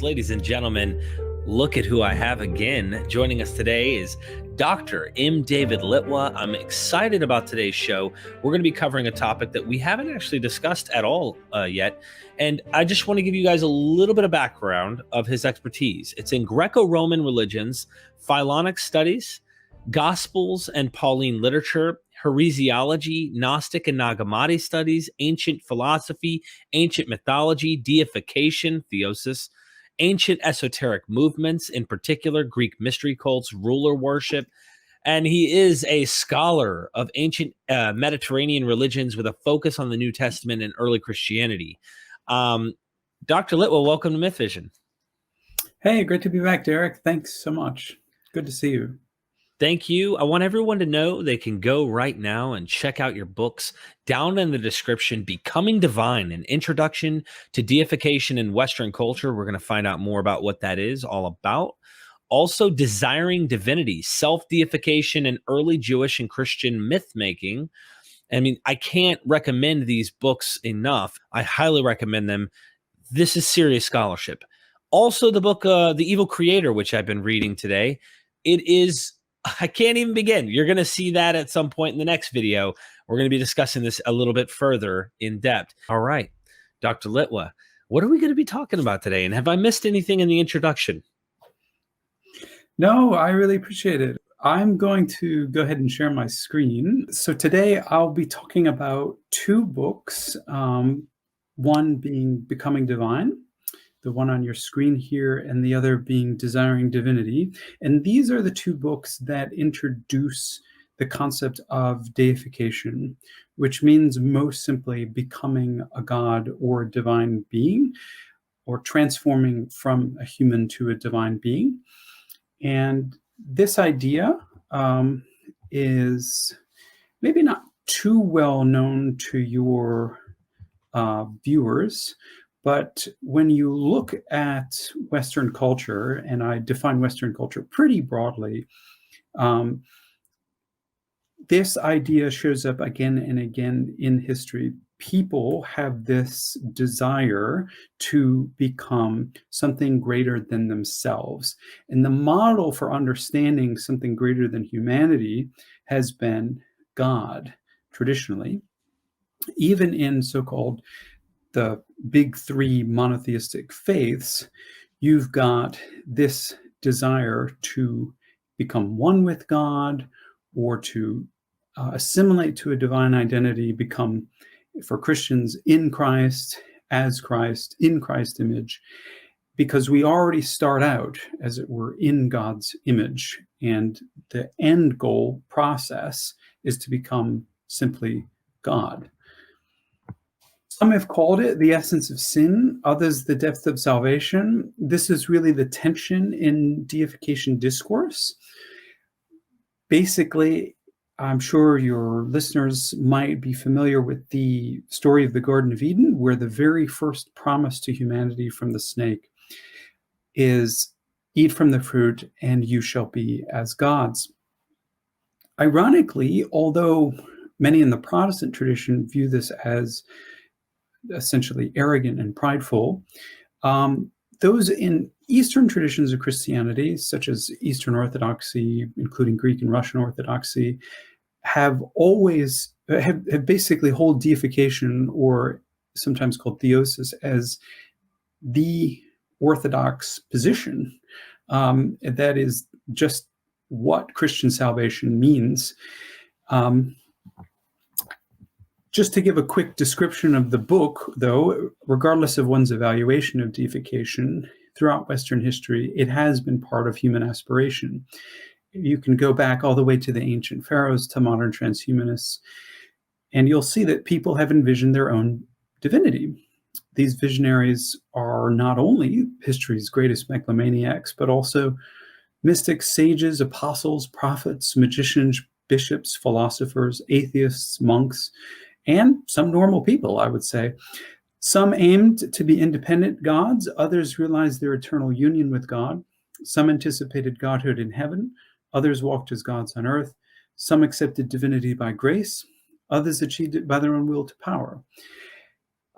Yes, ladies and gentlemen, look at who I have again. Joining us today is Dr. M. David Litwa. I'm excited about today's show. We're going to be covering a topic that we haven't actually discussed at all yet. And I just want to give you guys a little bit of background of his expertise. It's in Greco-Roman religions, Philonic studies, Gospels and Pauline literature, heresiology, Gnostic and Nag Hammadi studies, ancient philosophy, ancient mythology, deification, theosis, ancient esoteric movements, in particular Greek mystery cults, ruler worship. And he is a scholar of ancient Mediterranean religions with a focus on the New Testament and early Christianity. Dr. Litwa, welcome to Myth Vision. Hey, great to be back, Derek. Thanks so much. Good to see you. Thank you. I want everyone to know they can go right now and check out your books down in the description. Becoming Divine, an introduction to deification in Western culture. We're going to find out more about what that is all about. Also, Desiring Divinity, self-deification in early Jewish and Christian myth making. I mean, I can't recommend these books enough. I highly recommend them. This is serious scholarship. Also, the book, The Evil Creator, which I've been reading today. It is... I can't even begin. You're going to see that at some point in the next video. We're going to be discussing this a little bit further in depth. All right, Dr. Litwa, what are we going to be talking about today? And have I missed anything in the introduction? No, I really appreciate it. I'm going to go ahead and share my screen. So today I'll be talking about two books, one being Becoming Divine, the one on your screen here, and the other being Desiring Divinity. And these are the two books that introduce the concept of deification, which means most simply becoming a god or a divine being, or transforming from a human to a divine being. And this idea is maybe not too well known to your viewers, but when you look at Western culture, and I define Western culture pretty broadly, this idea shows up again and again in history. People have this desire to become something greater than themselves. And the model for understanding something greater than humanity has been God, traditionally. Even in so-called the big three monotheistic faiths, you've got this desire to become one with God, or to assimilate to a divine identity, become, for Christians, in Christ, as Christ, in Christ's image, because we already start out, as it were, in God's image. And the end goal process is to become simply God. Some have called it the essence of sin, others the depth of salvation. This is really the tension in deification discourse. Basically, I'm sure your listeners might be familiar with the story of the Garden of Eden, where the very first promise to humanity from the snake is, eat from the fruit and you shall be as gods. Ironically, although many in the Protestant tradition view this as essentially arrogant and prideful, those in Eastern traditions of Christianity, such as Eastern Orthodoxy, including Greek and Russian Orthodoxy, have basically hold deification, or sometimes called theosis, as the orthodox position. That is just what Christian salvation means. Just to give a quick description of the book, though, regardless of one's evaluation of deification, throughout Western history, it has been part of human aspiration. You can go back all the way to the ancient pharaohs, to modern transhumanists, and you'll see that people have envisioned their own divinity. These visionaries are not only history's greatest megalomaniacs, but also mystics, sages, apostles, prophets, magicians, bishops, philosophers, atheists, monks, and some normal people, I would say. Some aimed to be independent gods, others realized their eternal union with God. Some anticipated godhood in heaven, others walked as gods on earth. Some accepted divinity by grace, others achieved it by their own will to power.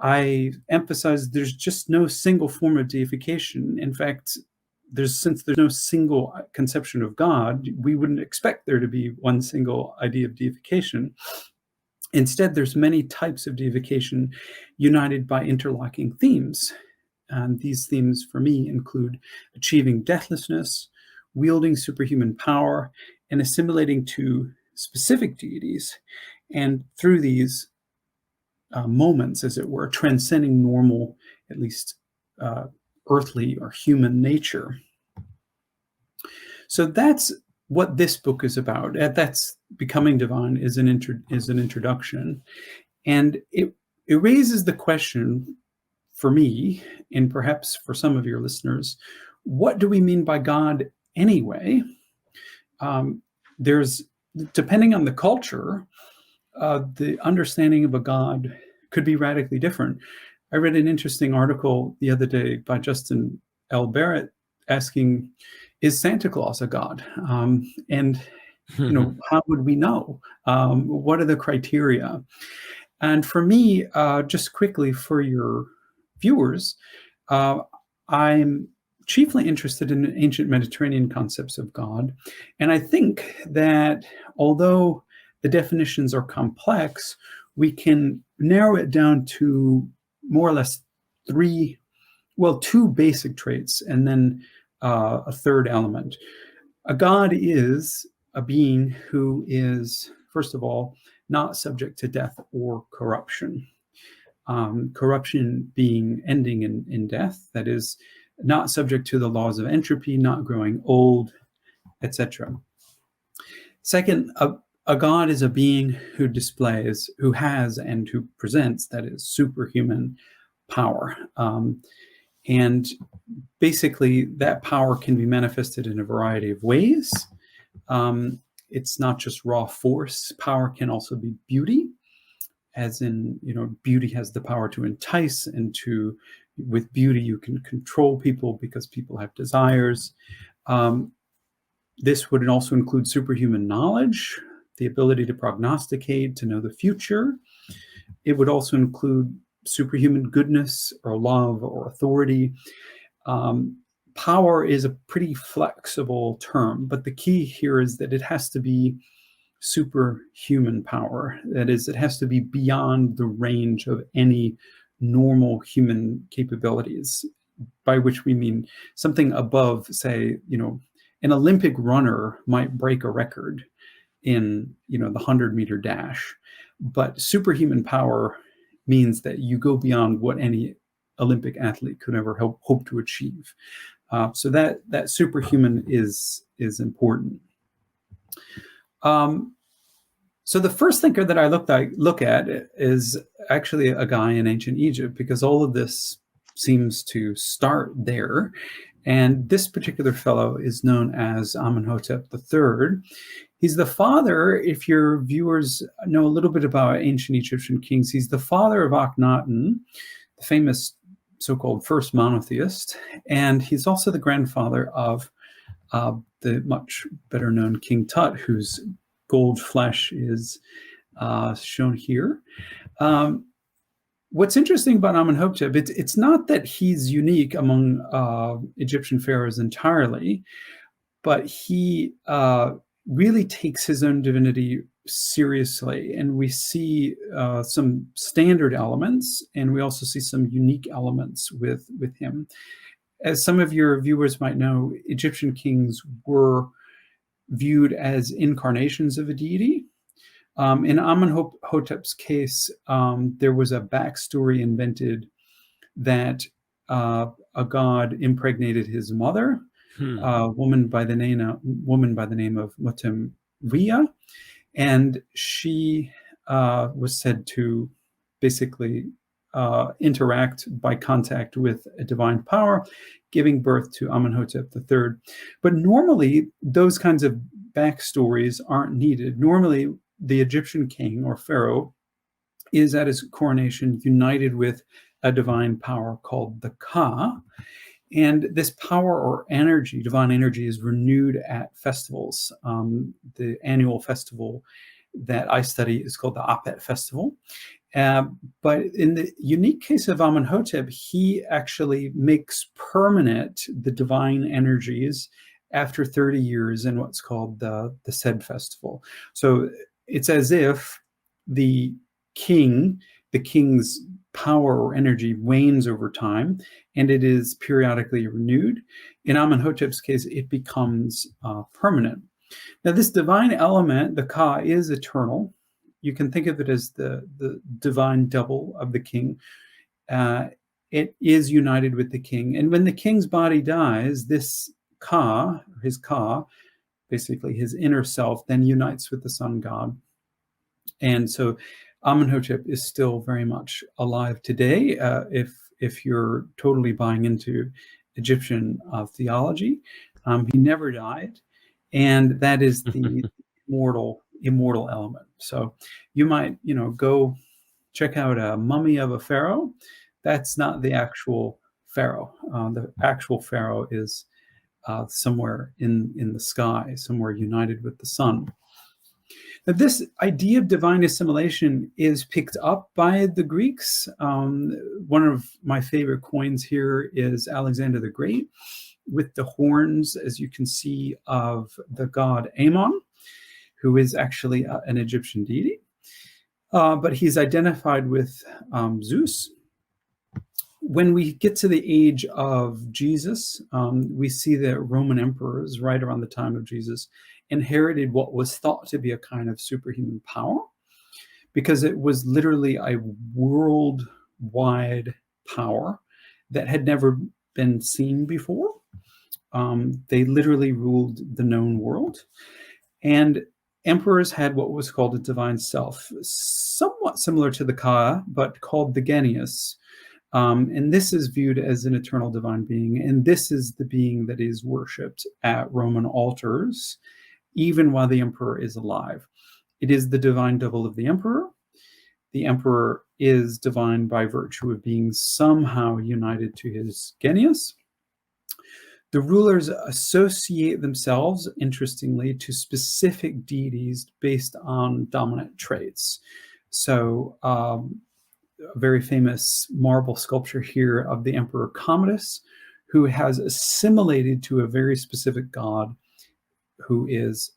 I emphasize there's just no single form of deification. In fact, since there's no single conception of God, we wouldn't expect there to be one single idea of deification. Instead, there's many types of deification united by interlocking themes. And these themes, for me, include achieving deathlessness, wielding superhuman power, and assimilating to specific deities. And through these moments, as it were, transcending normal, at least earthly or human nature. So that's what this book is about. That's Becoming Divine is an introduction. And it raises the question for me, and perhaps for some of your listeners, what do we mean by God anyway? There's, depending on the culture, the understanding of a God could be radically different. I read an interesting article the other day by Justin L. Barrett asking, is Santa Claus a god? And how would we know? What are the criteria? And for me, just quickly for your viewers, I'm chiefly interested in ancient Mediterranean concepts of God. And I think that although the definitions are complex, we can narrow it down to more or less two basic traits, and then a third element. A god is a being who is, first of all, not subject to death or corruption. Corruption being ending in death, that is, not subject to the laws of entropy, not growing old, etc. Second, a god is a being who displays, who has, and who presents, that is, superhuman power. And basically, that power can be manifested in a variety of ways. It's not just raw force. Power can also be beauty, as in, beauty has the power to entice, and with beauty, you can control people because people have desires. This would also include superhuman knowledge, the ability to prognosticate, to know the future. It would also include superhuman goodness or love or authority. Power is a pretty flexible term, but the key here is that it has to be superhuman power. That is, it has to be beyond the range of any normal human capabilities, by which we mean something above, say, an Olympic runner might break a record in, the 100-meter dash, but superhuman power means that you go beyond what any Olympic athlete could ever hope to achieve. So that superhuman is important. So the first thinker that I look at is actually a guy in ancient Egypt, because all of this seems to start there. And this particular fellow is known as Amenhotep III. He's the father, if your viewers know a little bit about ancient Egyptian kings, he's the father of Akhenaten, the famous so-called first monotheist. And he's also the grandfather of the much better known King Tut, whose gold flesh is shown here. What's interesting about Amenhotep, it's not that he's unique among Egyptian pharaohs entirely, but he really takes his own divinity seriously. And we see some standard elements, and we also see some unique elements with him. As some of your viewers might know, Egyptian kings were viewed as incarnations of a deity. In Amenhotep's case, there was a backstory invented that a god impregnated his mother, a woman by the name of Mutemwiya, and she was said to basically interact by contact with a divine power, giving birth to Amenhotep III. But normally, those kinds of backstories aren't needed. Normally, the Egyptian king or pharaoh is at his coronation united with a divine power called the Ka. And this power or energy, divine energy, is renewed at festivals. The annual festival that I study is called the Apet Festival. But in the unique case of Amenhotep, he actually makes permanent the divine energies after 30 years in what's called the Sed Festival. So it's as if the king's power or energy wanes over time, and it is periodically renewed. In Amenhotep's case, it becomes permanent. Now, this divine element, the Ka, is eternal. You can think of it as the divine double of the king. It is united with the king. And when the king's body dies, this Ka, his Ka, basically his inner self, then unites with the sun god. And so Amenhotep is still very much alive today. If you're totally buying into Egyptian theology, he never died. And that is the immortal element. So you might, go check out a mummy of a pharaoh. That's not the actual pharaoh. The actual pharaoh is somewhere in the sky, somewhere united with the sun. Now, this idea of divine assimilation is picked up by the Greeks. One of my favorite coins here is Alexander the Great, with the horns, as you can see, of the god Amon, who is actually an Egyptian deity. But he's identified with Zeus. When we get to the age of Jesus, we see that Roman emperors, right around the time of Jesus, inherited what was thought to be a kind of superhuman power, because it was literally a worldwide power that had never been seen before. They literally ruled the known world. And emperors had what was called a divine self, somewhat similar to the Ka, but called the Genius. And this is viewed as an eternal divine being. And this is the being that is worshipped at Roman altars, even while the emperor is alive. It is the divine double of the emperor. The emperor is divine by virtue of being somehow united to his Genius. The rulers associate themselves, interestingly, to specific deities based on dominant traits. So a very famous marble sculpture here of the Emperor Commodus, who has assimilated to a very specific god, who is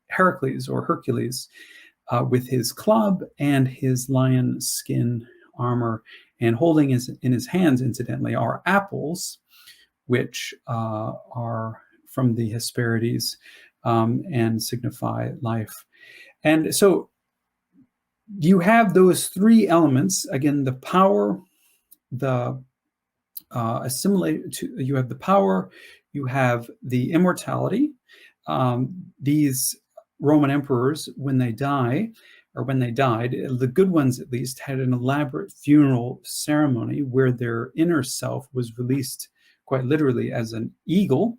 Heracles or Hercules, with his club and his lion skin armor, and holding in his hands, incidentally, are apples, which are from the Hesperides and signify life. And so you have those three elements, again, the power, the you have the power, you have the immortality. These Roman emperors, when they die, or when they died, the good ones at least, had an elaborate funeral ceremony where their inner self was released quite literally as an eagle.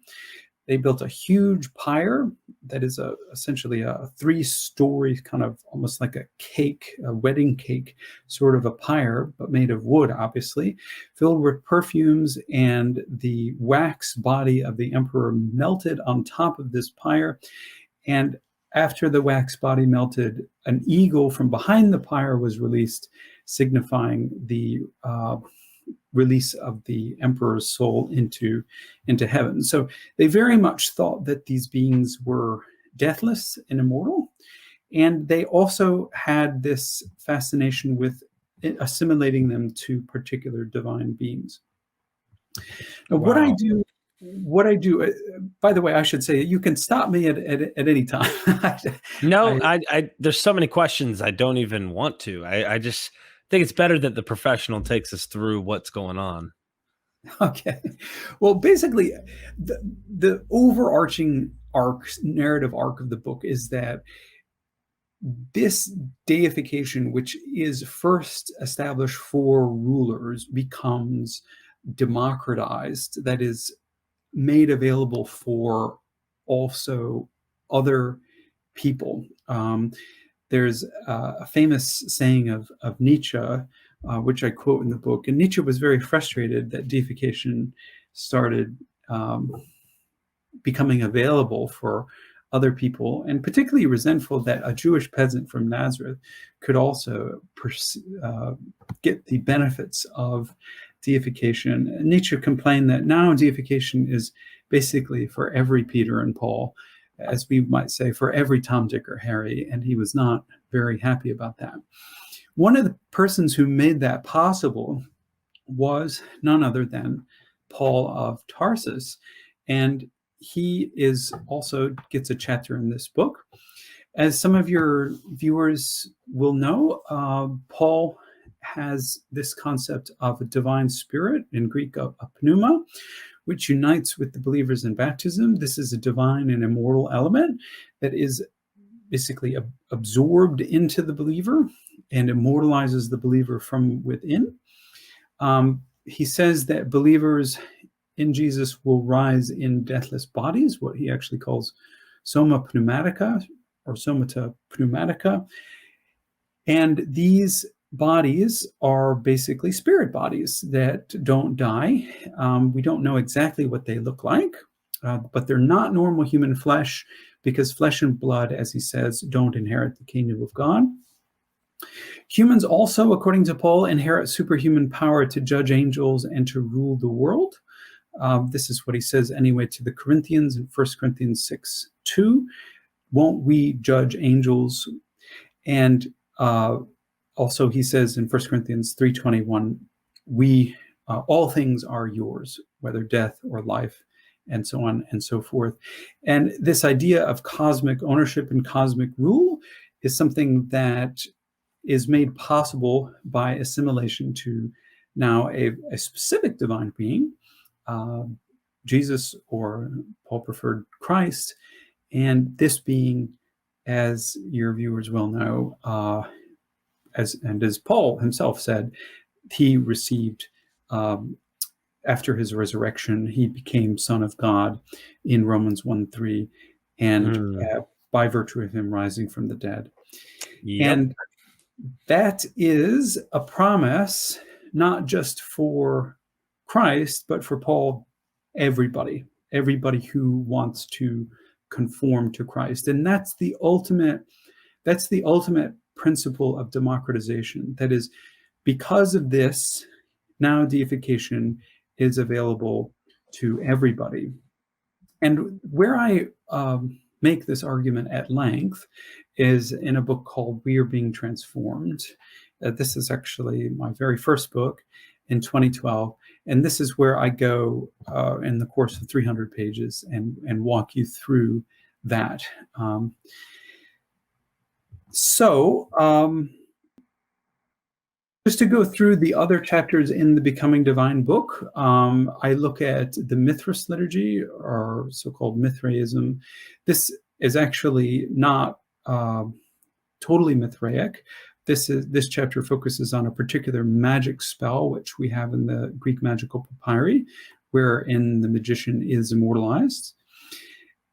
They built a huge pyre that is essentially a 3-story, kind of almost like a cake, a wedding cake, sort of a pyre, but made of wood, obviously, filled with perfumes, and the wax body of the emperor melted on top of this pyre. And after the wax body melted, an eagle from behind the pyre was released, signifying the release of the emperor's soul into heaven. So they very much thought that these beings were deathless and immortal. And they also had this fascination with assimilating them to particular divine beings. Now, Wow. what I do, by the way, I should say, you can stop me at any time. No, I there's so many questions I don't even want to. I just think it's better that the professional takes us through what's going on. Okay. Well, basically, the overarching narrative arc of the book is that this deification, which is first established for rulers, becomes democratized, that is, made available for also other people. There's a famous saying of Nietzsche, which I quote in the book. And Nietzsche was very frustrated that deification started becoming available for other people, and particularly resentful that a Jewish peasant from Nazareth could also get the benefits of deification. Nietzsche complained that now deification is basically for every Peter and Paul, as we might say, for every Tom, Dick, or Harry, and he was not very happy about that. One of the persons who made that possible was none other than Paul of Tarsus, and he is also gets a chapter in this book. As some of your viewers will know, Paul has this concept of a divine spirit, in Greek, a pneuma, which unites with the believers in baptism. This is a divine and immortal element that is basically absorbed into the believer and immortalizes the believer from within. He says that believers in Jesus will rise in deathless bodies, what he actually calls soma pneumatica or somata pneumatica. And these bodies are basically spirit bodies that don't die. We don't know exactly what they look like, but they're not normal human flesh, because flesh and blood, as he says, don't inherit the kingdom of God. Humans also, according to Paul, inherit superhuman power to judge angels and to rule the world. This is what he says anyway to the Corinthians in 1 Corinthians 6:2. Won't we judge angels? And also he says in 1 Corinthians 3:21, we all things are yours, whether death or life, and so on and so forth. And this idea of cosmic ownership and cosmic rule is something that is made possible by assimilation to now a specific divine being, Jesus, or Paul preferred Christ. And this being, as your viewers will know, as Paul himself said, he received, after his resurrection, he became Son of God in Romans 1:3, and by virtue of him rising from the dead. Yep. And that is a promise, not just for Christ, but for Paul, everybody who wants to conform to Christ. And that's the ultimate principle of democratization. That is, because of this, now deification is available to everybody. And where I make this argument at length is in a book called We Are Being Transformed. This is actually my very first book in 2012. And this is where I go in the course of 300 pages and walk you through that. Just to go through the other chapters in the Becoming Divine book, I look at the Mithras liturgy, or so-called Mithraism. This is actually not totally Mithraic. This chapter focuses on a particular magic spell, which we have in the Greek magical papyri, wherein the magician is immortalized.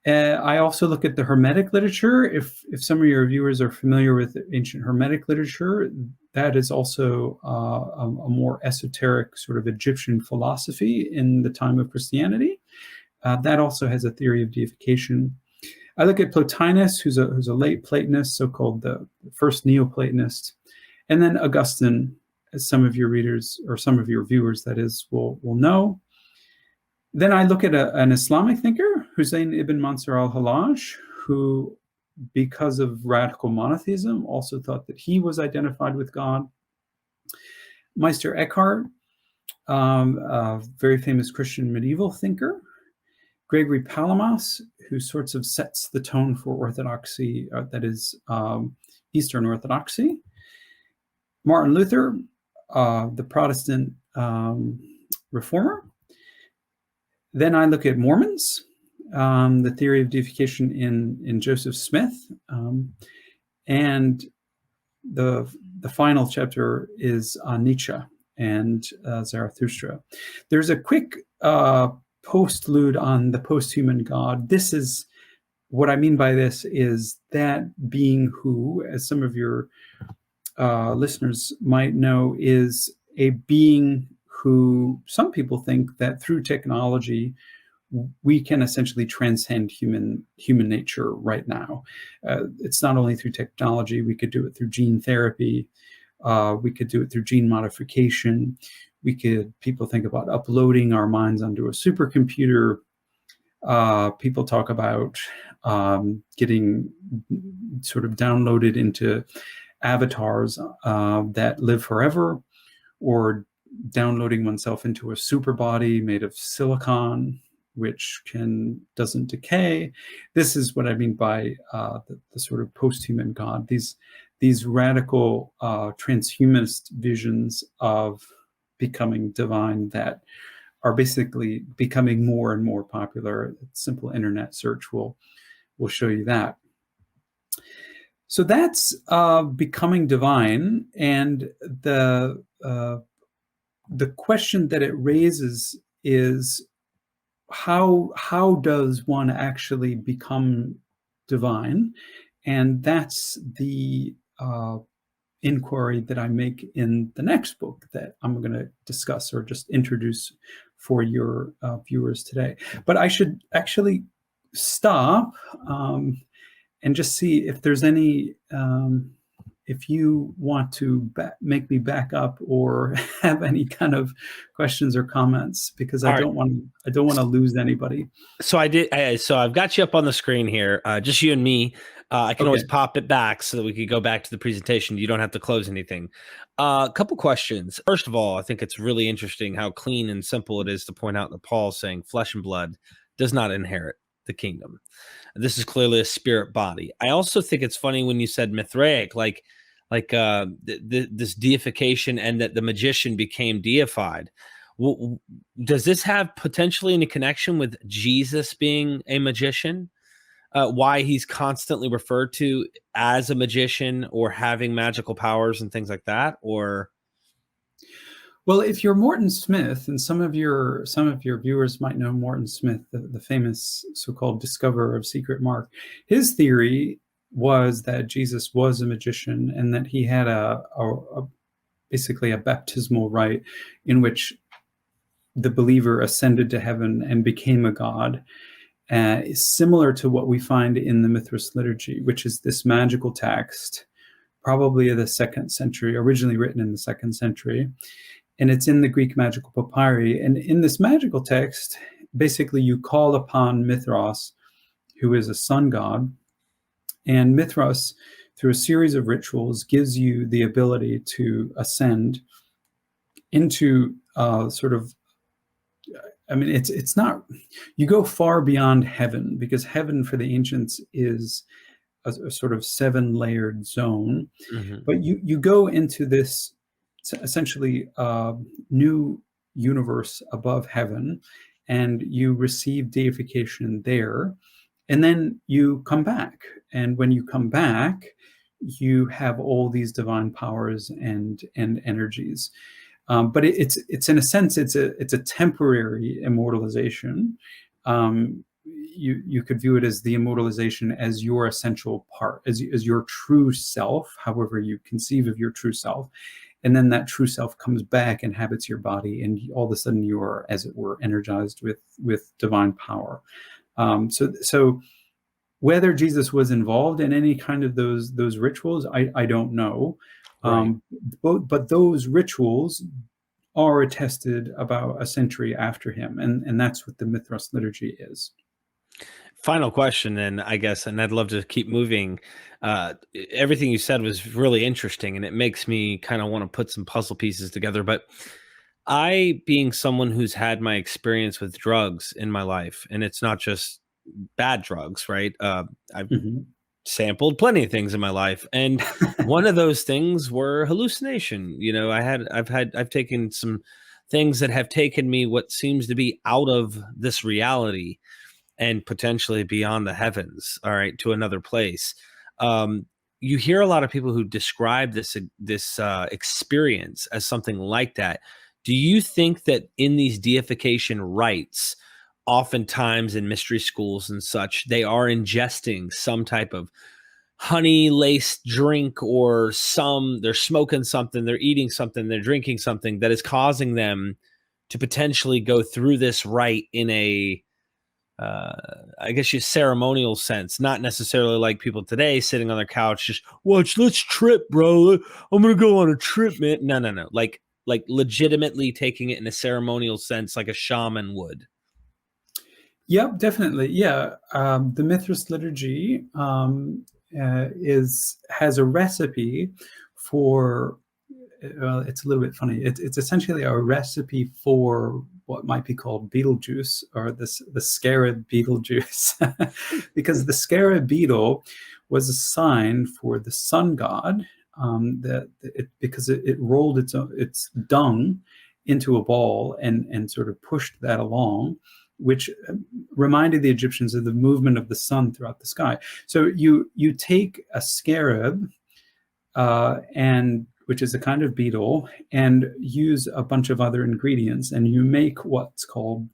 I also look at the Hermetic literature. If some of your viewers are familiar with ancient Hermetic literature, that is also a more esoteric sort of Egyptian philosophy in the time of Christianity. That also has a theory of deification. I look at Plotinus, who's a late Platonist, so-called the first Neoplatonist, and then Augustine, as some of your readers, or some of your viewers, that is, will know. Then I look at an Islamic thinker, Hussein ibn Mansur al-Hallaj, who, because of radical monotheism, also thought that he was identified with God. Meister Eckhart, a very famous Christian medieval thinker. Gregory Palamas, who sorts of sets the tone for orthodoxy, that is, Eastern Orthodoxy. Martin Luther, the Protestant reformer. Then I look at Mormons, the theory of deification in Joseph Smith, and the final chapter is on Nietzsche and Zarathustra. There's a quick postlude on the posthuman God. This is what I mean by this is that being who, as some of your listeners might know, is a being who some people think that through technology we can essentially transcend human nature right now. It's not only through technology. We could do it through gene therapy. We could do it through gene modification. People think about uploading our minds onto a supercomputer. People talk about getting sort of downloaded into avatars that live forever, or downloading oneself into a super body made of silicon, which doesn't decay. This is what I mean by the sort of post-human God. These radical transhumanist visions of becoming divine that are basically becoming more and more popular. A simple internet search will show you that. So that's becoming divine, and the question that it raises is how does one actually become divine? And that's the inquiry that I make in the next book that I'm going to discuss or just introduce for your viewers today. But I should actually stop and just see if there's any, if you want to make me back up or have any kind of questions or comments, because I don't want to lose anybody. So so I've got you up on the screen here, just you and me. I can always pop it back so that we could go back to the presentation. You don't have to close anything. A couple questions. First of all, I think it's really interesting how clean and simple it is to point out that Paul's saying flesh and blood does not inherit the kingdom. This is clearly a spirit body. I also think it's funny when you said Mithraic, like this deification, and that the magician became deified. Does this have potentially any connection with Jesus being a magician? Why he's constantly referred to as a magician or having magical powers and things like that? Or, well, if you're Morton Smith, and some of your viewers might know Morton Smith, the famous so-called discoverer of secret mark, his theory was that Jesus was a magician, and that he had basically a baptismal rite in which the believer ascended to heaven and became a god. Similar to what we find in the Mithras liturgy, which is this magical text, probably of the 2nd century, originally written in the 2nd century. And it's in the Greek magical papyri. And in this magical text, basically you call upon Mithras, who is a sun god. And Mithras, through a series of rituals, gives you the ability to ascend into sort of, I mean, it's not, you go far beyond heaven, because heaven for the ancients is a sort of 7-layered zone. Mm-hmm. But you go into this essentially new universe above heaven, and you receive deification there, and then you come back. And when you come back, you have all these divine powers and energies. But it's in a sense, it's a temporary immortalization. You could view it as the immortalization as your essential part, as your true self, however you conceive of your true self. And then that true self comes back, inhabits your body, and all of a sudden you are, as it were, energized with divine power. So whether Jesus was involved in any kind of those rituals, I don't know. Right. But those rituals are attested about a century after him, and that's what the Mithras liturgy is. Final question, then, I guess, and I'd love to keep moving. Everything you said was really interesting, and it makes me kind of want to put some puzzle pieces together. But I, being someone who's had my experience with drugs in my life, and it's not just bad drugs, right? I've sampled plenty of things in my life, and one of those things were hallucination. You know, I've taken some things that have taken me what seems to be out of this reality and potentially beyond the heavens, all right, to another place. You hear a lot of people who describe this experience as something like that. Do you think that in these deification rites, oftentimes in mystery schools and such, they are ingesting some type of honey-laced drink, or they're smoking something, they're eating something, they're drinking something that is causing them to potentially go through this rite in a uh, I guess you ceremonial sense, not necessarily like people today sitting on their couch, just watch, let's trip, bro. I'm gonna go on a trip, man. No, no, no. Like legitimately taking it in a ceremonial sense, like a shaman would. Yep, definitely. Yeah, the Mithras liturgy is has a recipe for. It's a little bit funny. It's essentially a recipe for what might be called Beetlejuice, or the scarab Beetlejuice, because the scarab beetle was a sign for the sun god, because it rolled its dung into a ball and sort of pushed that along, which reminded the Egyptians of the movement of the sun throughout the sky. So you take a scarab, and which is a kind of beetle, and use a bunch of other ingredients, and you make what's called,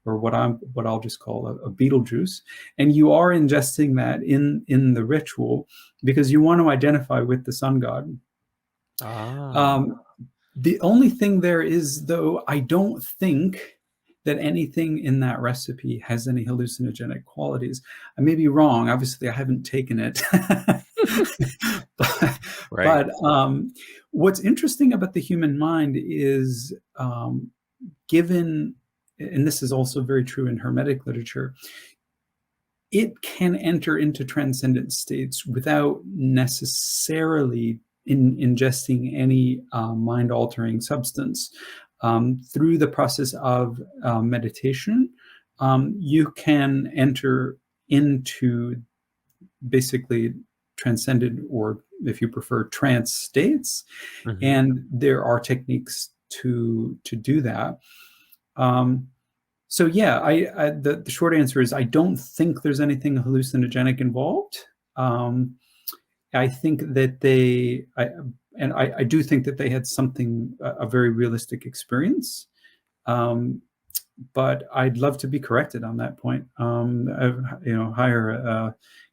or what I'll just call a Beetlejuice, and you are ingesting that in the ritual because you want to identify with the sun god. The only thing there is, though, I don't think that anything in that recipe has any hallucinogenic qualities. I may be wrong. Obviously, I haven't taken it. Right. But what's interesting about the human mind is, given, and this is also very true in Hermetic literature, it can enter into transcendent states without necessarily ingesting any mind-altering substance. Through the process of meditation, you can enter into basically transcended, or if you prefer, trance states, Mm-hmm. and there are techniques to do that. So yeah, the short answer is I don't think there's anything hallucinogenic involved. I think that I do think that they had something, a very realistic experience. But I'd love to be corrected on that point.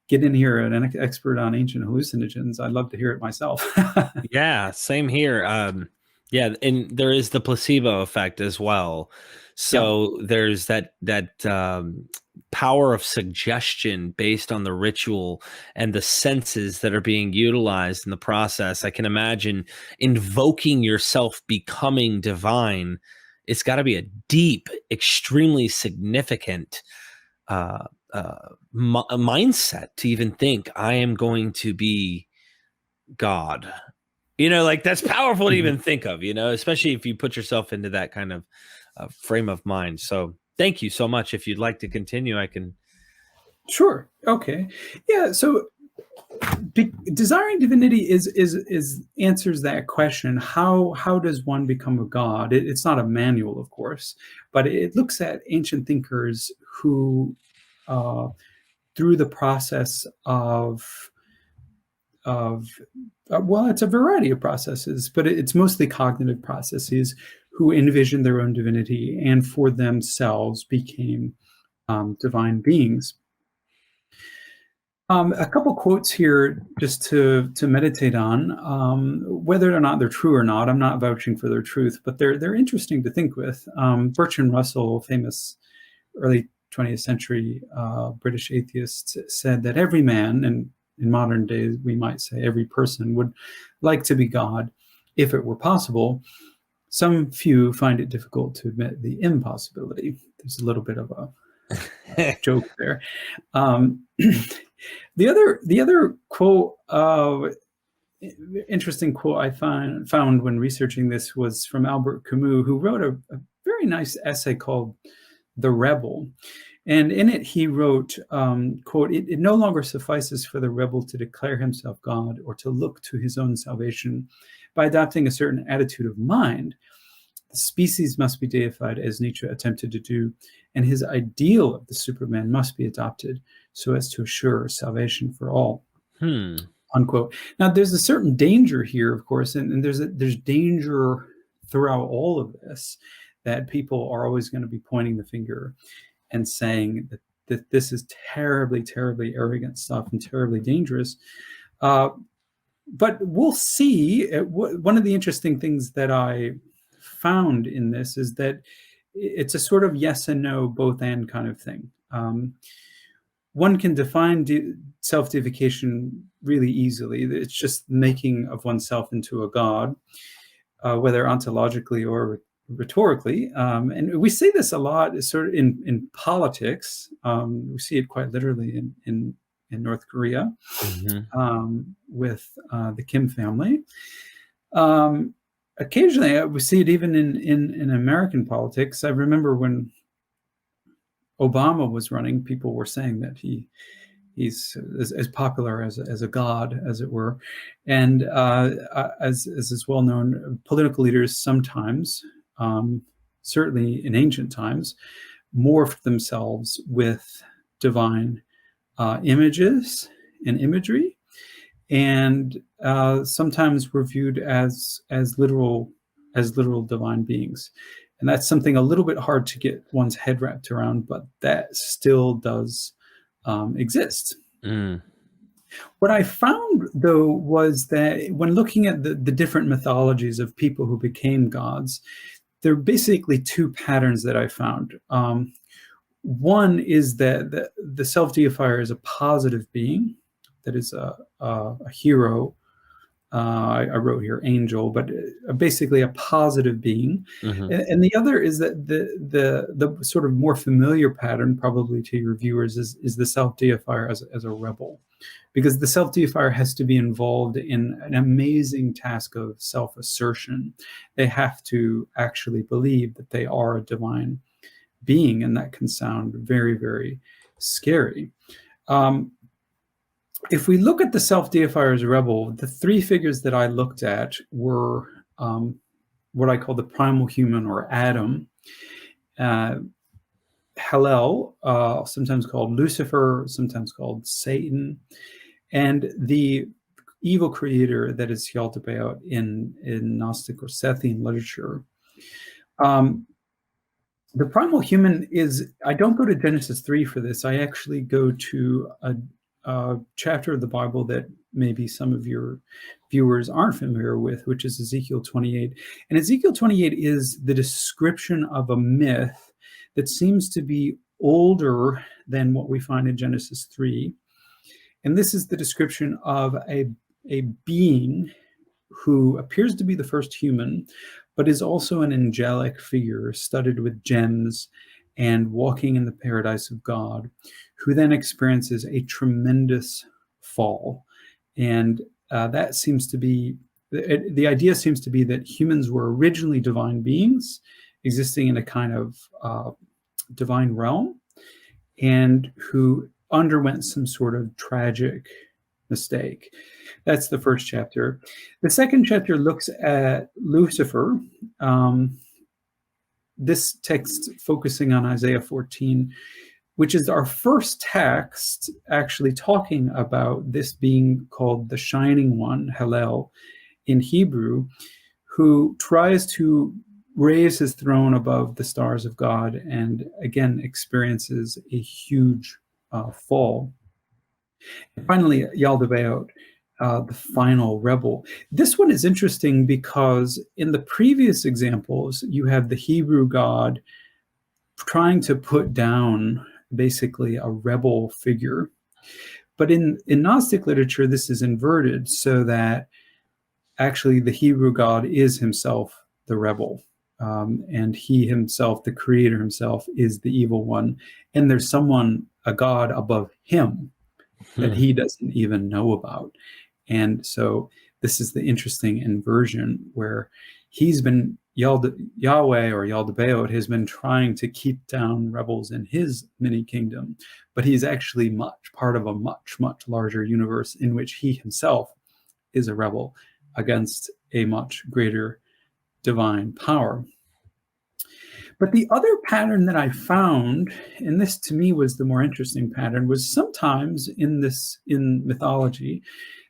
Get in here an expert on ancient hallucinogens. I'd love to hear it myself. Yeah, same here. Yeah, and there is the placebo effect as well. Yeah. So there's that power of suggestion based on the ritual and the senses that are being utilized in the process. I can imagine invoking yourself becoming divine. It's got to be a deep, extremely significant a mindset to even think I am going to be God. Like that's powerful to even think of, especially if you put yourself into that kind of frame of mind. So thank you so much. If you'd like to continue, I can. Sure. Okay. Yeah. So desiring divinity is answers that question. How does one become a god? It's not a manual, of course, but it looks at ancient thinkers who, through the process of well, it's a variety of processes, but it's mostly cognitive processes, who envisioned their own divinity and for themselves became divine beings. A couple quotes here just to meditate on, whether or not they're true or not. I'm not vouching for their truth, but they're interesting to think with. Bertrand Russell, famous early 20th century British atheist, said that every man, and in modern days we might say every person, would like to be God if it were possible. Some few find it difficult to admit the impossibility. There's a little bit of a joke there. The other quote, interesting quote I found when researching this, was from Albert Camus, who wrote a very nice essay called "The Rebel." And in it, he wrote, quote, it no longer suffices for the rebel to declare himself God or to look to his own salvation by adopting a certain attitude of mind. The species must be deified, as Nietzsche attempted to do, and his ideal of the Superman must be adopted so as to assure salvation for all. Unquote. Now, there's a certain danger here, of course, and there's danger throughout all of this, that people are always going to be pointing the finger and saying that this is terribly, terribly arrogant stuff and terribly dangerous. But we'll see. One of the interesting things that I found in this is that it's a sort of yes and no, both and kind of thing. One can define self-deification really easily. It's just making of oneself into a god, whether ontologically or rhetorically. And we see this a lot sort of in politics. We see it quite literally in North Korea with the Kim family. Occasionally, we see it even in American politics. I remember when Obama was running, people were saying that he's as popular as a god, as it were, and as is well known, political leaders sometimes, certainly in ancient times, morphed themselves with divine images and imagery, and sometimes were viewed as literal divine beings. And that's something a little bit hard to get one's head wrapped around, but that still does exist. What I found, though, was that when looking at the different mythologies of people who became gods, there are basically two patterns that I found. One is that the self-deifier is a positive being, that is a hero. I wrote here angel, but basically a positive being. And the other is that the sort of more familiar pattern, probably to your viewers, is the self-deifier as a rebel, because the self-deifier has to be involved in an amazing task of self-assertion. They have to actually believe that they are a divine being, and that can sound very, very scary. If we look at the self-deifier as a rebel, the three figures that I looked at were what I call the primal human, or Adam, Hallel, sometimes called Lucifer, sometimes called Satan, and the evil creator that is Yaldabaoth in Gnostic or Sethian literature. The primal human is, I don't go to Genesis 3 for this. I actually go to a chapter of the Bible that maybe some of your viewers aren't familiar with, which is Ezekiel 28. And Ezekiel 28 is the description of a myth that seems to be older than what we find in Genesis 3. And this is the description of a being who appears to be the first human, but is also an angelic figure studded with gems and walking in the paradise of God, who then experiences a tremendous fall. And that seems to be, the idea seems to be that humans were originally divine beings existing in a kind of divine realm, and who underwent some sort of tragic mistake. That's the first chapter. The second chapter looks at Lucifer. This text focusing on Isaiah 14, which is our first text actually talking about this being called the Shining One, Hallel, in Hebrew, who tries to raise his throne above the stars of God and again experiences a huge fall. And finally, Yaldabaoth, the final rebel. This one is interesting because in the previous examples, you have the Hebrew God trying to put down basically a rebel figure. But in Gnostic literature, this is inverted, so that actually the Hebrew God is himself the rebel. And he himself, the creator himself, is the evil one. And there's someone, a God above him, that he doesn't even know about. And so this is the interesting inversion where he's been, Yahweh or Yaldabaoth has been trying to keep down rebels in his mini kingdom, but he's actually part of a much, much larger universe in which he himself is a rebel against a much greater divine power. But the other pattern that I found, and this to me was the more interesting pattern, was sometimes in mythology,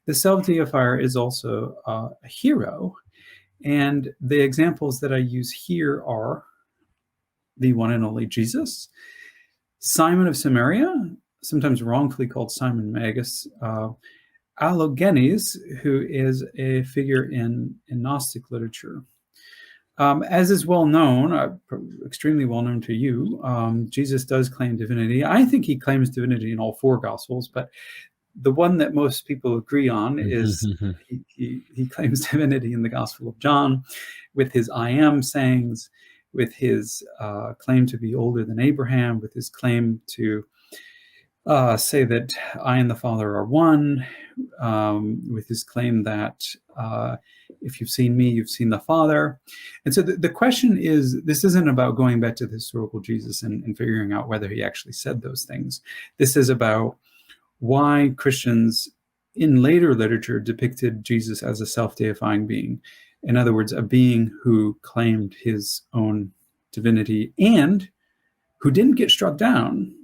the self-deifier is also a hero. And the examples that I use here are the one and only Jesus, Simon of Samaria, sometimes wrongfully called Simon Magus, Allogenes, who is a figure in Gnostic literature. As is well known, extremely well known to you, Jesus does claim divinity. I think he claims divinity in all four Gospels, but the one that most people agree on is he claims divinity in the Gospel of John with his I am sayings, with his claim to be older than Abraham, with his claim to say that I and the Father are one, with his claim that if you've seen me, you've seen the Father. And so the question is, this isn't about going back to the historical Jesus and figuring out whether he actually said those things. This is about why Christians in later literature depicted Jesus as a self-deifying being. In other words, a being who claimed his own divinity and who didn't get struck down,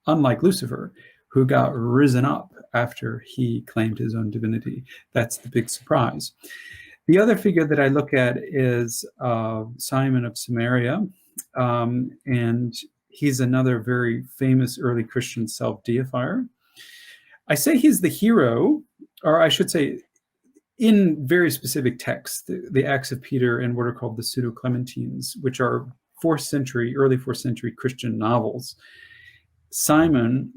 unlike Lucifer, who got risen up after he claimed his own divinity. That's the big surprise. The other figure that I look at is Simon of Samaria, and he's another very famous early Christian self-deifier. I say he's the hero, or I should say, in very specific texts, the Acts of Peter and what are called the Pseudo-Clementines, which are early 4th century Christian novels. Simon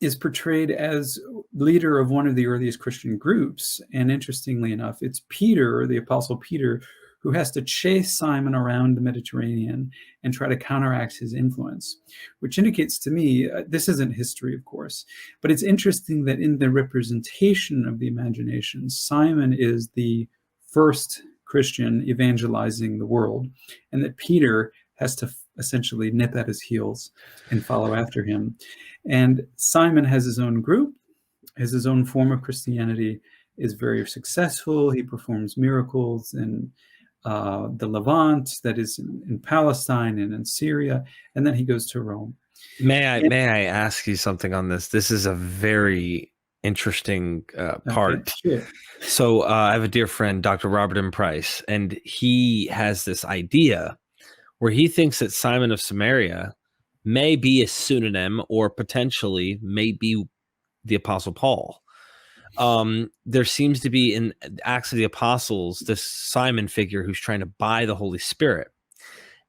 is portrayed as leader of one of the earliest Christian groups. And interestingly enough, it's Peter, the Apostle Peter, who has to chase Simon around the Mediterranean and try to counteract his influence, which indicates to me, this isn't history, of course, but it's interesting that in the representation of the imagination, Simon is the first Christian evangelizing the world, and that Peter has to essentially nip at his heels and follow after him. And Simon has his own group, has his own form of Christianity, is very successful. He performs miracles in the Levant, that is in Palestine and in Syria, and then he goes to Rome. May I ask you something on this? This is a very interesting part. Okay, sure. So I have a dear friend, Dr. Robert M. Price, and he has this idea where he thinks that Simon of Samaria may be a pseudonym or potentially may be the Apostle Paul. There seems to be in Acts of the Apostles this Simon figure who's trying to buy the Holy Spirit.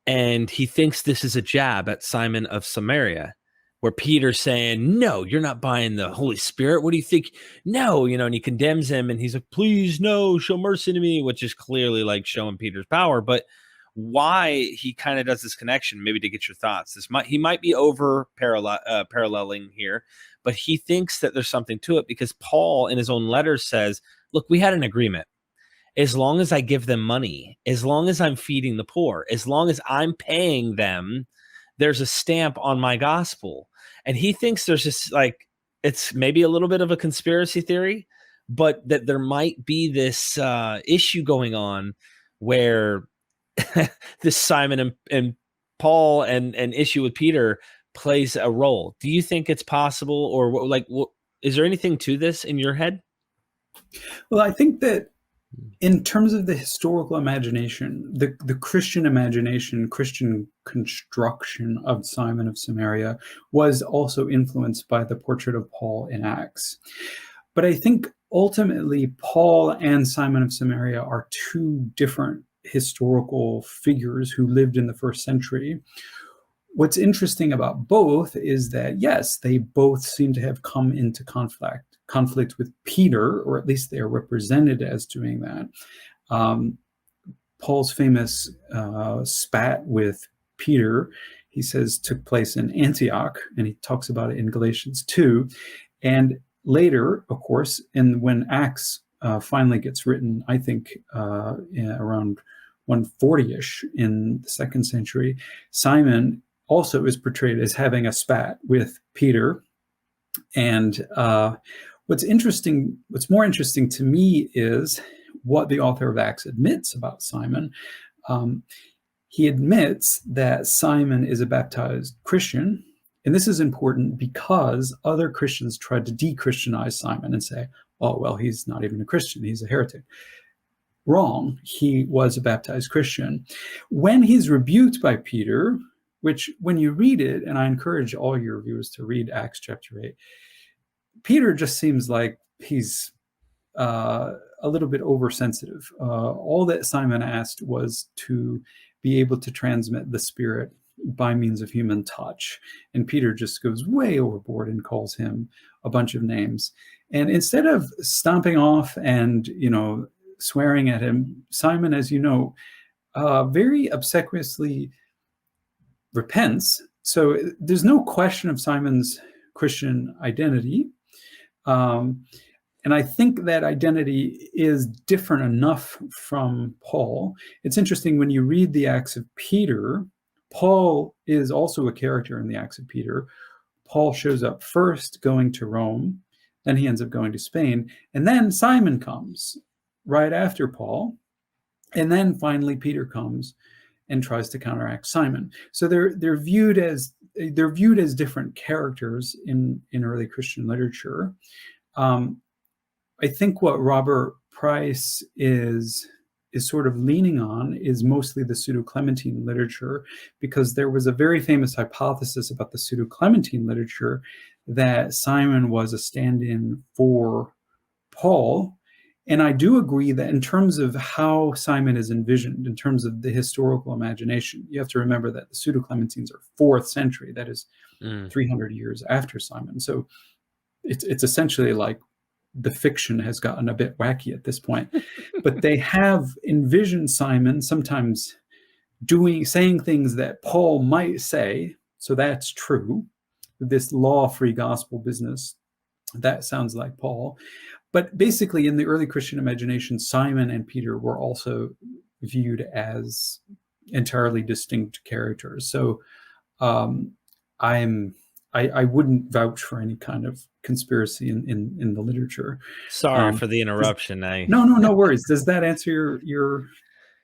And he thinks this is a jab at Simon of Samaria, where Peter's saying, no, you're not buying the Holy Spirit. What do you think? No, and he condemns him and he's like, please, no, show mercy to me, which is clearly like showing Peter's power. But why he kind of does this connection, maybe to get your thoughts. He might be over paralleling here, but he thinks that there's something to it because Paul in his own letters says, look, we had an agreement. As long as I give them money, as long as I'm feeding the poor, as long as I'm paying them, there's a stamp on my gospel. And he thinks there's just like, it's maybe a little bit of a conspiracy theory, but that there might be this issue going on where this Simon and Paul and issue with Peter plays a role. Do you think it's possible, or like, is there anything to this in your head? Well, I think that in terms of the historical imagination, the Christian imagination, Christian construction of Simon of Samaria was also influenced by the portrait of Paul in Acts. But I think ultimately Paul and Simon of Samaria are two different historical figures who lived in the 1st century. What's interesting about both is that, yes, they both seem to have come into conflict with Peter, or at least they are represented as doing that. Paul's famous spat with Peter, he says, took place in Antioch, and he talks about it in Galatians 2. And later, of course, when Acts finally gets written, I think around 140-ish in the 2nd century, Simon also is portrayed as having a spat with Peter. And what's more interesting to me is what the author of Acts admits about Simon. He admits that Simon is a baptized Christian. And this is important because other Christians tried to de-Christianize Simon and say, oh, well, he's not even a Christian, he's a heretic. Wrong. He was a baptized Christian. When he's rebuked by Peter, which when you read it, and I encourage all your viewers to read Acts chapter 8, Peter just seems like he's a little bit oversensitive. All that Simon asked was to be able to transmit the Spirit by means of human touch. And Peter just goes way overboard and calls him a bunch of names. And instead of stomping off and, swearing at him, Simon, as you know, very obsequiously repents. So there's no question of Simon's Christian identity. And I think that identity is different enough from Paul. It's interesting when you read the Acts of Peter, Paul is also a character in the Acts of Peter. Paul shows up first going to Rome, then he ends up going to Spain, and then Simon comes right after Paul, and then finally Peter comes and tries to counteract Simon. So they're viewed as different characters in early Christian literature. I think what Robert Price is sort of leaning on is mostly the Pseudo-Clementine literature, because there was a very famous hypothesis about the Pseudo-Clementine literature that Simon was a stand-in for Paul. And I do agree that in terms of how Simon is envisioned, in terms of the historical imagination, you have to remember that the Pseudo-Clementines are 4th century, that is 300 years after Simon. So it's essentially like the fiction has gotten a bit wacky at this point. But they have envisioned Simon sometimes saying things that Paul might say. So that's true. This law-free gospel business, that sounds like Paul. But basically, in the early Christian imagination, Simon and Peter were also viewed as entirely distinct characters. So I wouldn't vouch for any kind of conspiracy in the literature. Sorry for the interruption. No worries. Does that answer your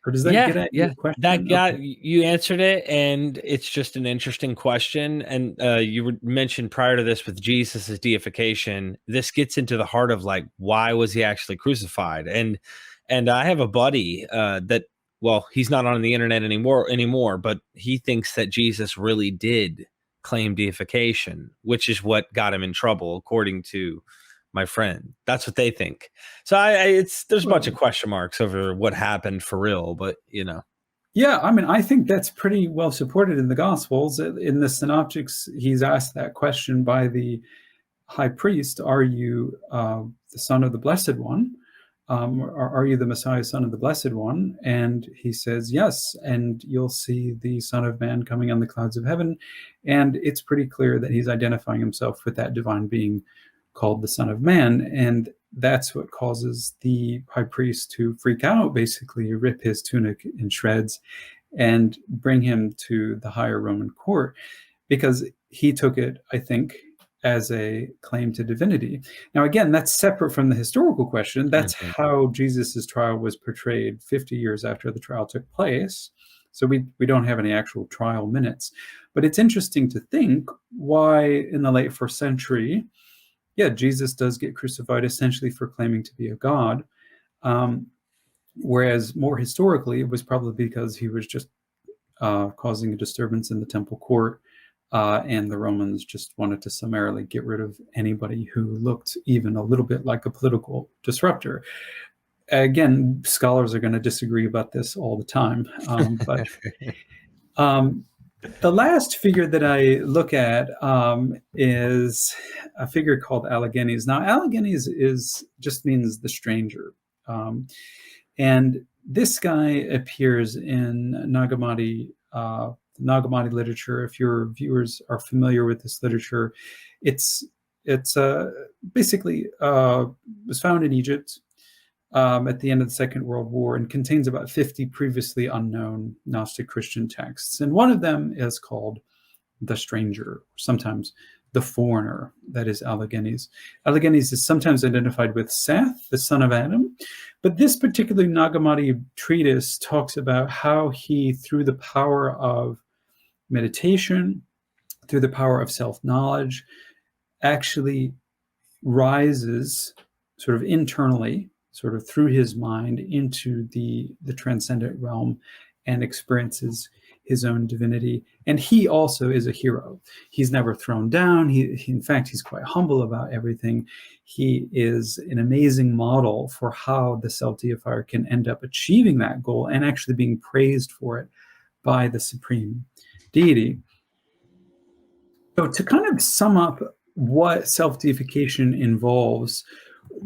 or does that get at your question? You answered it, and it's just an interesting question. And you mentioned prior to this with Jesus' deification, this gets into the heart of like, why was he actually crucified? And I have a buddy that, well, he's not on the internet anymore, but he thinks that Jesus really did claim deification, which is what got him in trouble, according to my friend. That's what they think. So there's a bunch of question marks over what happened for real, but Yeah, I mean, I think that's pretty well supported in the Gospels. In the Synoptics, he's asked that question by the high priest: "Are you the Son of the Blessed One? Or are you the Messiah, Son of the Blessed One?" And he says, "Yes, and you'll see the Son of Man coming on the clouds of heaven." And it's pretty clear that he's identifying himself with that divine being called the Son of Man. And that's what causes the high priest to freak out, basically rip his tunic in shreds and bring him to the higher Roman court, because he took it, I think, as a claim to divinity. Now, again, that's separate from the historical question. That's how Jesus's trial was portrayed 50 years after the trial took place. So we don't have any actual trial minutes. But it's interesting to think why in the late 1st century, Jesus does get crucified essentially for claiming to be a god. Whereas more historically, it was probably because he was just causing a disturbance in the temple court. And the Romans just wanted to summarily get rid of anybody who looked even a little bit like a political disruptor. Again, scholars are going to disagree about this all the time. But the last figure that I look at is a figure called Allogenes. Now, Allogenes just means the stranger. And this guy appears in Nag Hammadi literature. If your viewers are familiar with this literature, it's basically was found in Egypt at the end of the Second World War, and contains about 50 previously unknown Gnostic Christian texts. And one of them is called The Stranger, sometimes the Foreigner, that is Allogenes. Allogenes is sometimes identified with Seth, the son of Adam, but this particular Nag Hammadi treatise talks about how he, through the power of meditation, through the power of self-knowledge, actually rises sort of internally, sort of through his mind, into the transcendent realm and experiences his own divinity. And he also is a hero. He's never thrown down. In fact, he's quite humble about everything. He is an amazing model for how the self-deifier can end up achieving that goal and actually being praised for it by the supreme deity. So to kind of sum up what self-deification involves,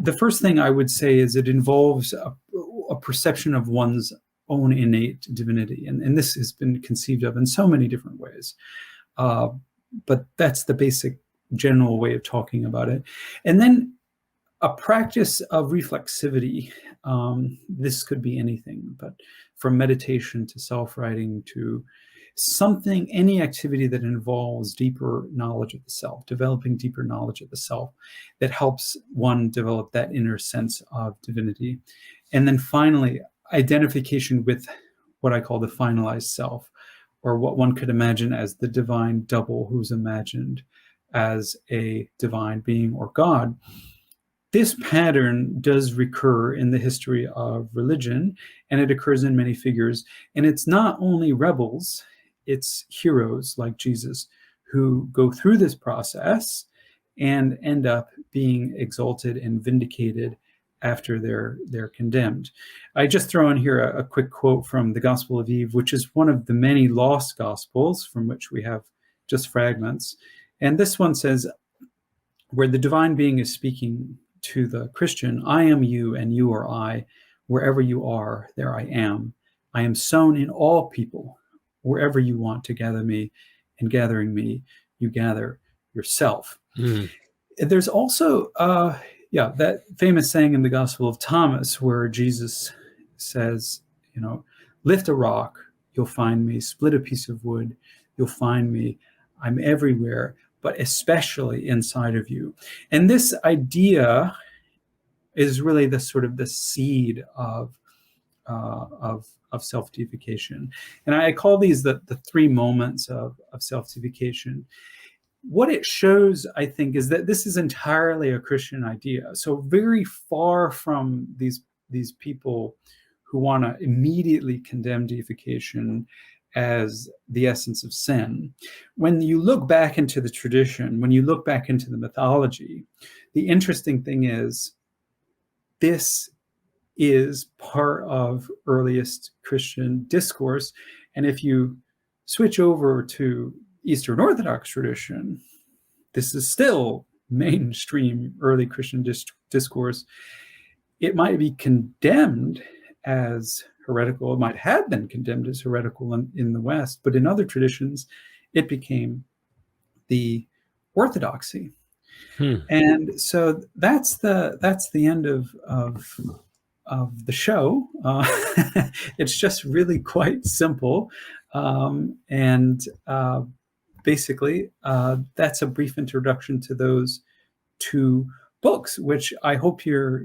the first thing I would say is it involves a perception of one's own innate divinity. And this has been conceived of in so many different ways. But that's the basic general way of talking about it. And then a practice of reflexivity. This could be anything, but from meditation to self-writing to something, any activity that involves deeper knowledge of the self, developing deeper knowledge of the self that helps one develop that inner sense of divinity. And then finally, identification with what I call the finalized self, or what one could imagine as the divine double who's imagined as a divine being or God. This pattern does recur in the history of religion, and it occurs in many figures. And it's not only rebels, it's heroes like Jesus who go through this process and end up being exalted and vindicated after they're condemned. I just throw in here a quick quote from the Gospel of Eve, which is one of the many lost Gospels from which we have just fragments. And this one says, where the divine being is speaking to the Christian, I am you and you are I. Wherever you are, there I am. I am sown in all people. Wherever you want to gather me, and gathering me, you gather yourself. There's also that famous saying in the Gospel of Thomas where Jesus says, lift a rock, you'll find me. Split a piece of wood, you'll find me. I'm everywhere, but especially inside of you. And this idea is really the sort of the seed of self-deification. And I call these the three moments of self-deification. What it shows, I think, is that this is entirely a Christian idea. So very far from these people who want to immediately condemn deification as the essence of sin. When you look back into the tradition, when you look back into the mythology, the interesting thing is this is part of earliest Christian discourse. And if you switch over to Eastern Orthodox tradition, this is still mainstream early Christian discourse. It might be condemned as heretical. It might have been condemned as heretical in the West, but in other traditions, it became the orthodoxy. And so that's the end of the show. It's just really quite simple. Basically, that's a brief introduction to those two books, which I hope your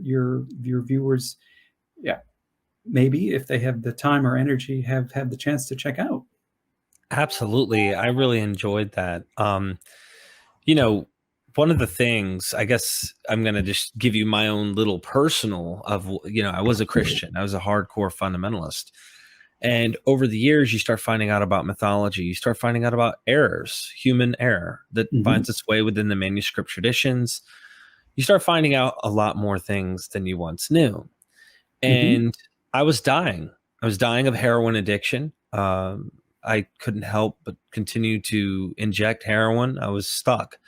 viewers, maybe if they have the time or energy, have had the chance to check out. Absolutely. I really enjoyed that. One of the things, I guess I'm going to just give you my own little personal of, I was a Christian. I was a hardcore fundamentalist. And over the years, you start finding out about mythology. You start finding out about errors, human error that finds its way within the manuscript traditions. You start finding out a lot more things than you once knew. And I was dying. I was dying of heroin addiction. I couldn't help but continue to inject heroin. I was stuck.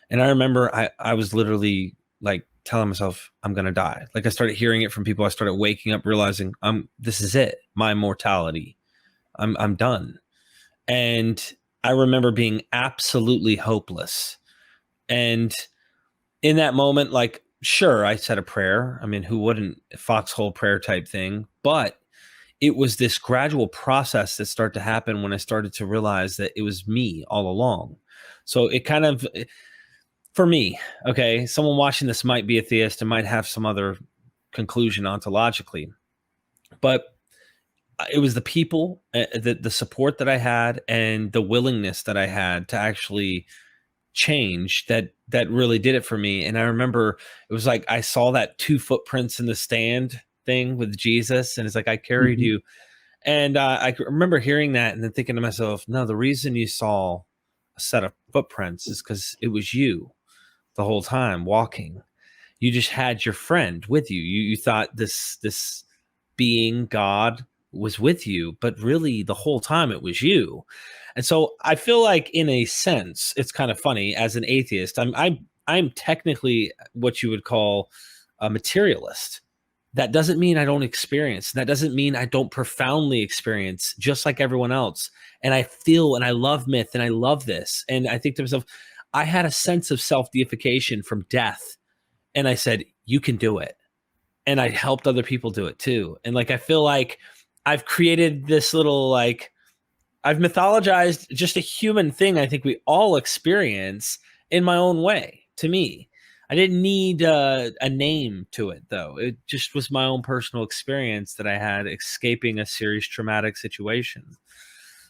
And I remember I was literally like telling myself, I'm going to die. Like I started hearing it from people. I started waking up, realizing this is it. My mortality. I'm done. And I remember being absolutely hopeless. And in that moment, like, sure, I said a prayer. I mean, who wouldn't? Foxhole prayer type thing. But it was this gradual process that started to happen when I started to realize that it was me all along. So it kind of, for me, okay, someone watching this might be a theist and might have some other conclusion ontologically, but it was the people, the support that I had, and the willingness that I had to actually change that really did it for me. And I remember it was like I saw that 2 footprints in the stand thing with Jesus, and it's like I carried you. And I remember hearing that and then thinking to myself, no, the reason you saw a set of footprints is because it was you the whole time walking. You just had your friend with you. You thought this being God was with you, but really the whole time it was you. And so I feel like in a sense, it's kind of funny as an atheist. I'm technically what you would call a materialist. That doesn't mean I don't experience. That doesn't mean I don't profoundly experience just like everyone else. And I feel and I love myth and I love this. And I think to myself, I had a sense of self-deification from death. And I said, you can do it. And I helped other people do it too. And like I feel like I've created this little like I've mythologized just a human thing I think we all experience in my own way. To me, I didn't need a name to it, though. It just was my own personal experience that I had escaping a serious traumatic situation.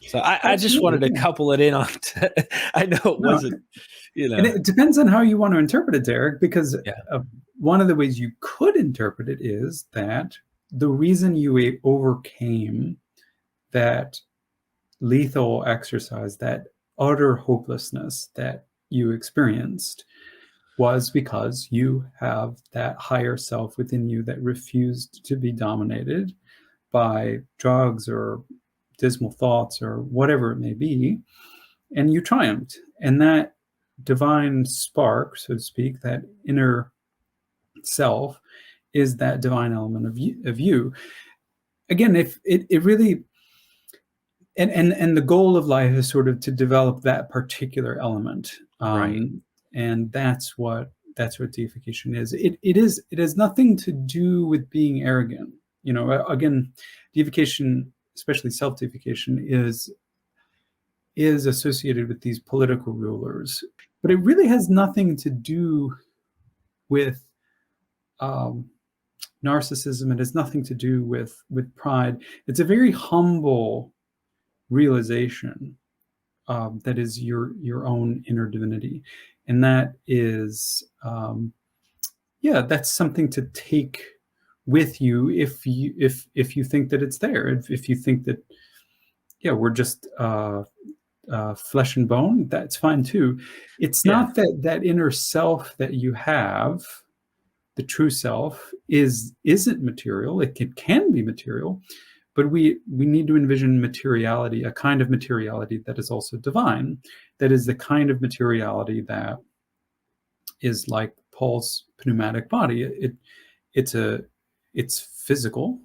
So I just wanted to couple it in on. I know it wasn't, And it depends on how you want to interpret it, Derek, because one of the ways you could interpret it is that the reason you overcame that lethal exercise, that utter hopelessness that you experienced, was because you have that higher self within you that refused to be dominated by drugs or dismal thoughts or whatever it may be, and you triumphed. And that divine spark, so to speak, that inner self, is that divine element of you. Again, if it really, and the goal of life is sort of to develop that particular element, right? And that's what deification is. It has nothing to do with being arrogant. Again, deification, especially self-deification, is associated with these political rulers, but it really has nothing to do with narcissism. It has nothing to do with pride. It's a very humble realization that is your own inner divinity, and that is that's something to take with you if you think that it's there. If you think that we're just flesh and bone, that's fine too. It's not that inner self that you have, the true self, isn't material. It can be material, but we need to envision materiality, a kind of materiality that is also divine, that is the kind of materiality that is like Paul's pneumatic body. It's physical.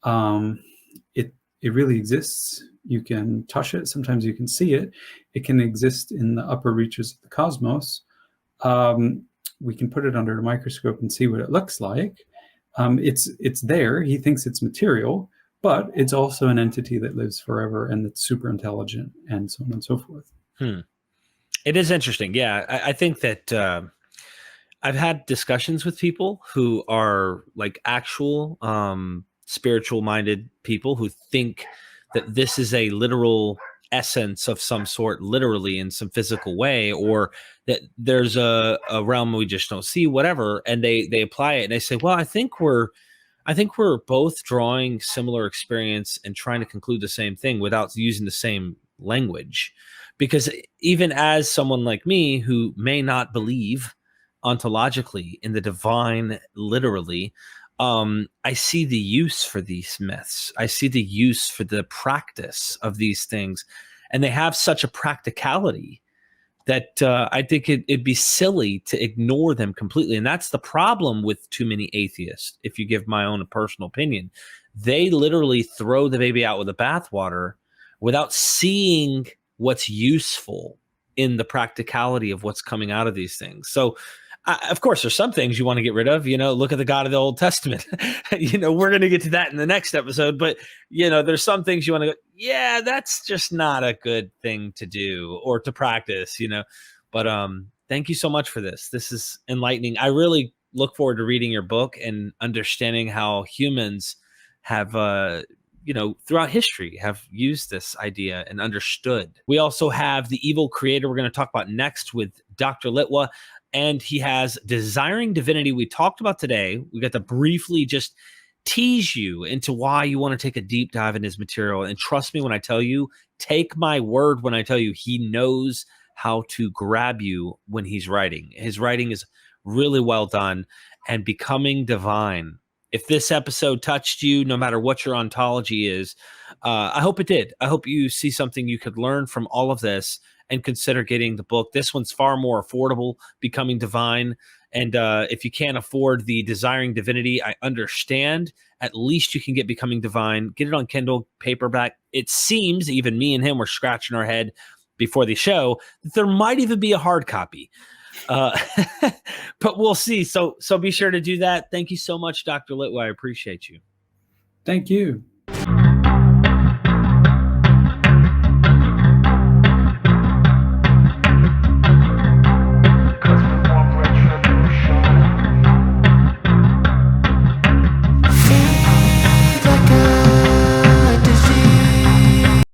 It really exists. You can touch it. Sometimes you can see it. It can exist in the upper reaches of the cosmos. We can put it under a microscope and see what it looks like. It's there. He thinks it's material, but it's also an entity that lives forever and that's super intelligent, and so on and so forth. It is interesting. Yeah, I think that I've had discussions with people who are like actual spiritual minded people who think that this is a literal essence of some sort, literally in some physical way, or that there's a realm we just don't see, whatever. And they apply it and they say, well, I think we're both drawing similar experience and trying to conclude the same thing without using the same language. Because even as someone like me who may not believe ontologically in the divine, literally, I see the use for these myths. I see the use for the practice of these things. And they have such a practicality that I think it'd be silly to ignore them completely. And that's the problem with too many atheists, if you give my own personal opinion. They literally throw the baby out with the bathwater without seeing what's useful in the practicality of what's coming out of these things. So, of course, there's some things you want to get rid of. Look at the God of the Old Testament. We're going to get to that in the next episode. But, there's some things you want to go, yeah, that's just not a good thing to do or to practice, But thank you so much for this. This is enlightening. I really look forward to reading your book and understanding how humans have, throughout history have used this idea and understood. We also have The Evil Creator we're going to talk about next with Dr. Litwa. And he has Desiring Divinity we talked about today. We got to briefly just tease you into why you want to take a deep dive in his material. And trust me when I tell you, take my word when I tell you, he knows how to grab you when he's writing. His writing is really well done. And Becoming Divine, if this episode touched you, no matter what your ontology is, I hope it did. I hope you see something you could learn from all of this and consider getting the book. This one's far more affordable, Becoming Divine. And if you can't afford the Desiring Divinity, I understand. At least you can get Becoming Divine. Get it on Kindle, paperback. It seems, even me and him were scratching our head before the show, that there might even be a hard copy. But we'll see. So be sure to do that. Thank you so much, Dr. Litwa. I appreciate you. Thank you.